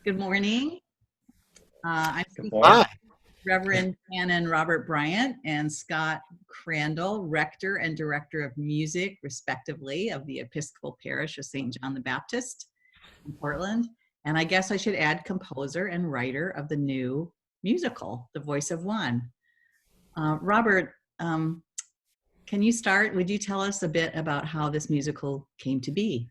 Good morning. I'm Good speaking morning. with Reverend Canon Robert Bryant and Scot Crandal, Rector and Director of Music, respectively, of the Episcopal Parish of St. John the Baptist in Portland. And I guess I should add composer and writer of the new musical, The Voice of One. Robert, can you start? Would you tell us a bit about how this musical came to be?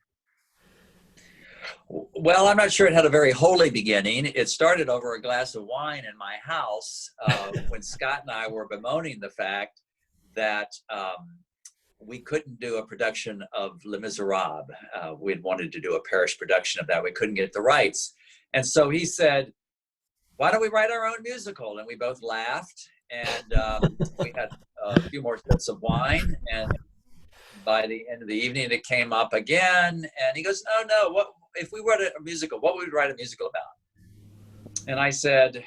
Well, I'm not sure it had a very holy beginning. It started over a glass of wine in my house when Scott and I were bemoaning the fact that we couldn't do a production of Les Miserables. We'd wanted to do a parish production of that. We couldn't get the rights. And so he said, why don't we write our own musical? And we both laughed, and we had a few more sips of wine. And by the end of the evening, it came up again. And he goes, no, what if we wrote a musical, what would we write a musical about? And I said,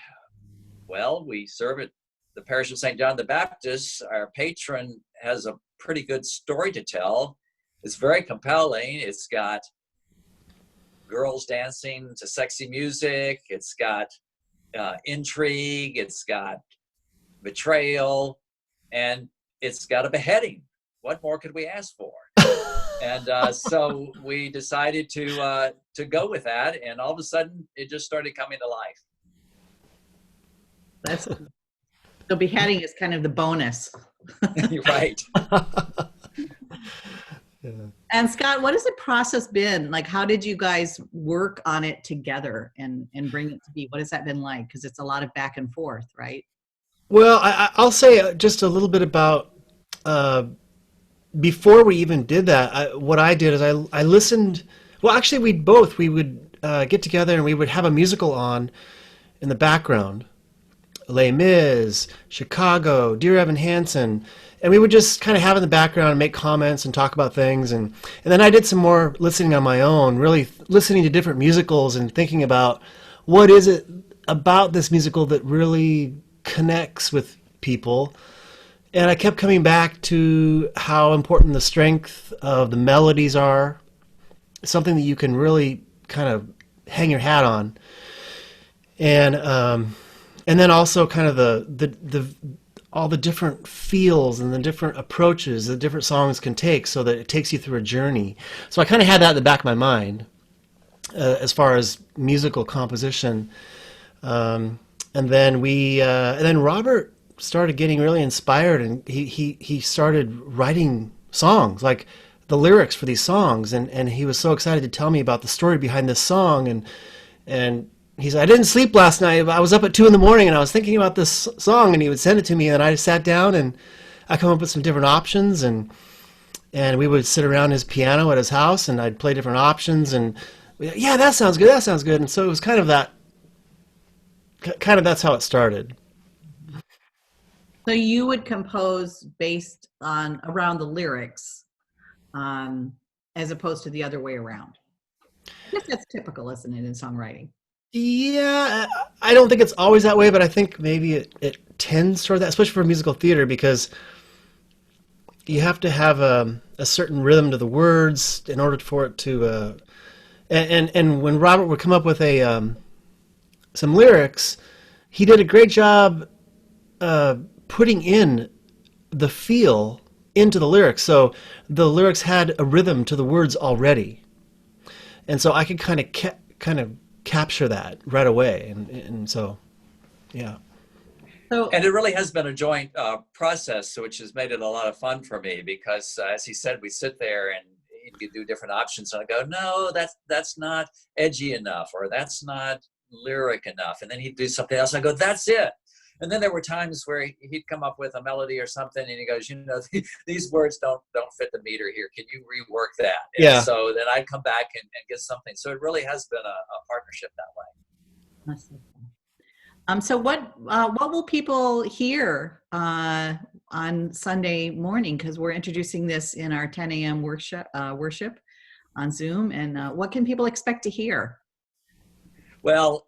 well, we serve at the parish of St. John the Baptist. Our patron has a pretty good story to tell. It's very compelling. It's got girls dancing to sexy music. It's got intrigue. It's got betrayal. And it's got a beheading. What more could we ask for? And so we decided to go with that, and all of a sudden it just started coming to life. So beheading is kind of the bonus. You're right. Yeah. And Scott, what has the process been? Like, how did you guys work on it together and bring it to be? What has that been like? Because it's a lot of back and forth, right? Well, I'll say just a little bit about before we even did that, what I did is I listened. Well, actually, we would get together and we would have a musical on in the background. Les Mis, Chicago, Dear Evan Hansen. And we would just kind of have in the background and make comments and talk about things. And then I did some more listening on my own, really listening to different musicals and thinking about what is it about this musical that really connects with people. And I kept coming back to how important the strength of the melodies are, something that you can really kind of hang your hat on, and then also kind of the all the different feels and the different approaches the different songs can take, so that it takes you through a journey. So I kind of had that in the back of my mind as far as musical composition, and then Robert started getting really inspired, and he started writing songs, like the lyrics for these songs, and he was so excited to tell me about the story behind this song, and he said, I didn't sleep last night. I was up at 2 a.m. and I was thinking about this song, and he would send it to me, and I just sat down and I come up with some different options, and we would sit around his piano at his house, and I'd play different options, and yeah, that sounds good, and so it was kind of that's how it started. So you would compose based on around the lyrics, as opposed to the other way around. I guess that's typical, isn't it, in songwriting? Yeah, I don't think it's always that way, but I think maybe it tends toward that, especially for musical theater, because you have to have a certain rhythm to the words in order for it to. And when Robert would come up with some lyrics, he did a great job putting in the feel into the lyrics. So the lyrics had a rhythm to the words already. And so I could kind of capture that right away. And so, yeah. And it really has been a joint process, which has made it a lot of fun for me, because as he said, we sit there and he'd do different options, and I go, no, that's not edgy enough, or that's not lyric enough. And then he'd do something else, and I go, that's it. And then there were times where he'd come up with a melody or something, and he goes, these words don't fit the meter here. Can you rework that? And yeah. So then I'd come back and get something. So it really has been a partnership that way. So what will people hear on Sunday morning? Because we're introducing this in our 10 a.m. worship on Zoom. And what can people expect to hear? Well,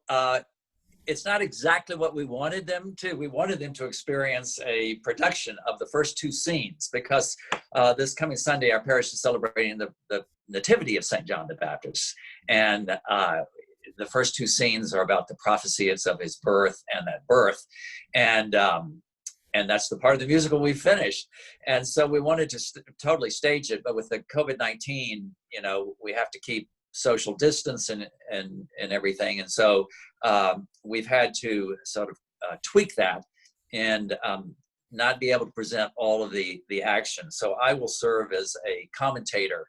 it's not exactly what we wanted them to. We wanted them to experience a production of the first two scenes, because this coming Sunday, our parish is celebrating the Nativity of St. John the Baptist. And the first two scenes are about the prophecies of his birth and that birth, and that's the part of the musical we finished. And so we wanted to totally stage it, but with the COVID-19, we have to keep social distance and everything, and so we've had to sort of tweak that and not be able to present all of the action. So I will serve as a commentator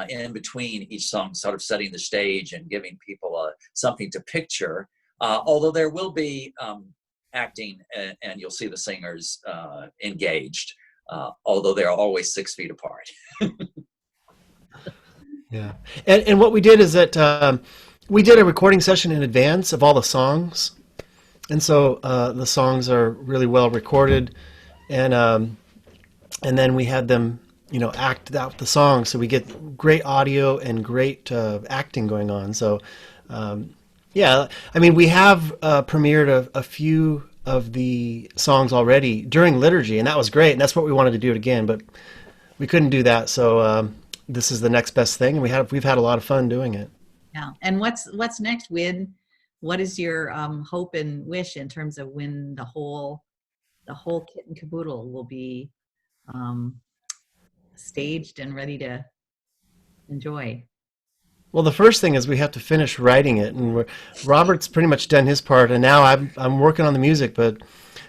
in between each song, sort of setting the stage and giving people something to picture, although there will be acting, and you'll see the singers engaged, although they're always 6 feet apart. Yeah. And what we did is that we did a recording session in advance of all the songs. And so the songs are really well recorded. And then we had them, act out the songs. So we get great audio and great acting going on. So, yeah, I mean, we have premiered a few of the songs already during liturgy, and that was great. And that's what we wanted to do it again, but we couldn't do that. So this is the next best thing. And we've had a lot of fun doing it. Yeah. And what's next, Win? What is your hope and wish in terms of when the whole kit and caboodle will be staged and ready to enjoy? Well, the first thing is we have to finish writing it, and Robert's pretty much done his part, and now I'm working on the music, but it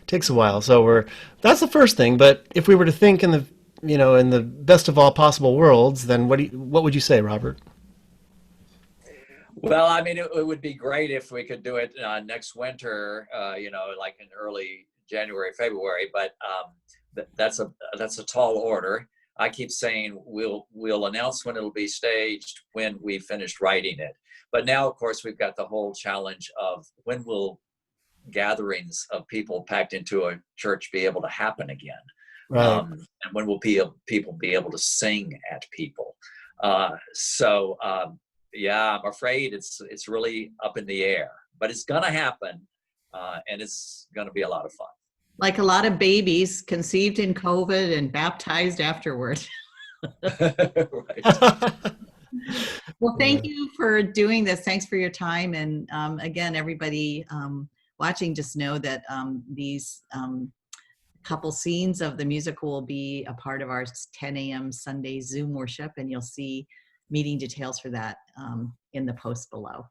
takes a while. So that's the first thing. But if we were to think in the best of all possible worlds, then what would you say, Robert? Well, I mean, it would be great if we could do it next winter, like in early January, February. But that's a tall order. I keep saying we'll announce when it'll be staged when we finished writing it. But now, of course, we've got the whole challenge of when will gatherings of people packed into a church be able to happen again? Right. And when will people be able to sing at people? Yeah, I'm afraid it's really up in the air, but it's going to happen, and it's going to be a lot of fun. Like a lot of babies conceived in COVID and baptized afterward. Right. Well, thank you for doing this. Thanks for your time. And again, everybody watching, just know that these couple scenes of the musical will be a part of our 10 a.m. Sunday Zoom worship, and you'll see meeting details for that in the post below.